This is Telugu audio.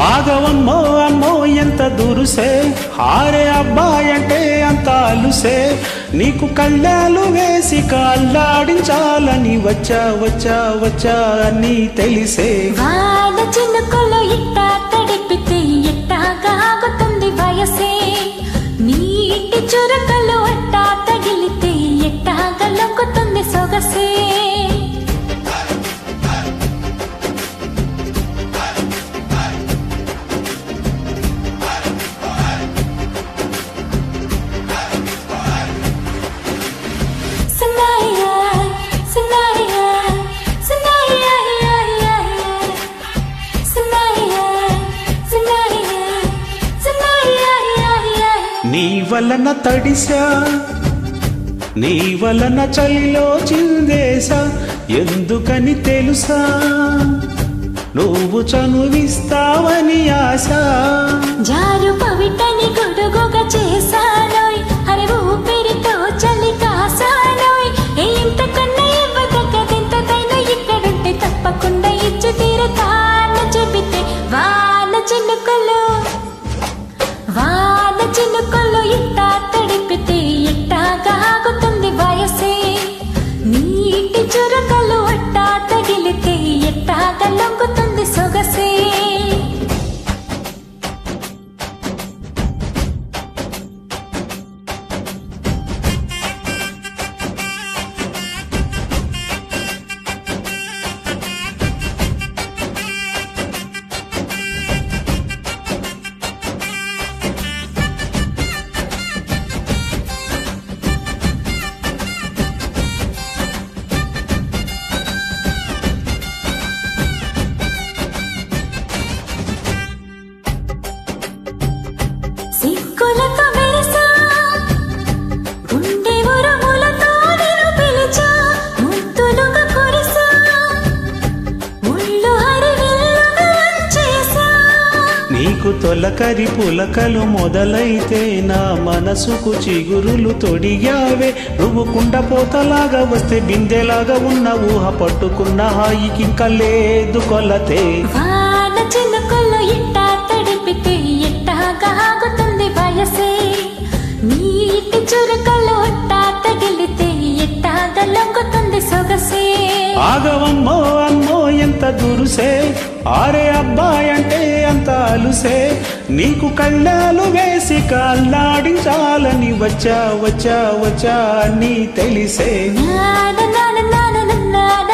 ఆగవమ్మో అమ్మో ఎంత దురుసే హారే అబ్బాయి అంటే అంత అలుసే నీకు కళ్ళాలు వేసి కాళ్ళాడించాలని వచ్చా వచ్చా వచ్చా అని తెలిసే వాన చినుకులో ఇట్టా తడిపితే ఎట్టాగా ఆగుతుంది వయసే నీటి చురకలు అట్టా తగిలితే ఎట్టాగా లొంగుతుంది సొగసే నీ వలన తడిసా నీ వలన చలిలో చిందేసా ఎందుకని తెలుసా నువ్వు చనువిస్తావని ఆశ జారు పవిటని గొడుగుగా చేశానోయ్ అరే ఊపిరితో చలి కాసానోయ్ ఇంతకన్నా ఇవ్వదగ్గదెంతదైనా ఇక్కడుంటే తప్పకుండా ఇచ్చి తీరతాను చెబితే వాన చినుకులు ఇట్టా తడిపితే ఎట్టాగా ఆగుతుంది వయసే నీటి చురకలు అట్టా తగిలితే ఎట్టాగా లొంగుతుంది సొగసే సిక్కులతో మెరిసా గుండె ఉరుములతో నేను పిలిచా ముద్దులుగా కురిసా ముళ్ళు హరివిల్లుగా చేసా నీకు తొలకరి పులకలు మొదలైతే నా మనసుకు చిగురులు తొడిగావే నువ్వు కుండపోతలాగా వస్తే బిందెలాగా ఉన్న ఊహ పట్టుకున్న హాయికింక లేదు కొలతే వాన చినుకులు ఇట్టా తడిపితే ఎట్టాగా ఆగుతుంది వయసే నీటి చురకలు అట్టా తగిలితే ఎట్టాగా లొంగుతుంది సొగసే ఆగవమ్మో అమ్మో ఎంత దురుసే ఆరే అబ్బాయి అంటే అంత అలుసే నీకు కళ్ళాలు వేసి కాళ్ళాడించాలని వచ్చా వచ్చా వచ్చా అని తెలిసే నాన నాన నాన నాన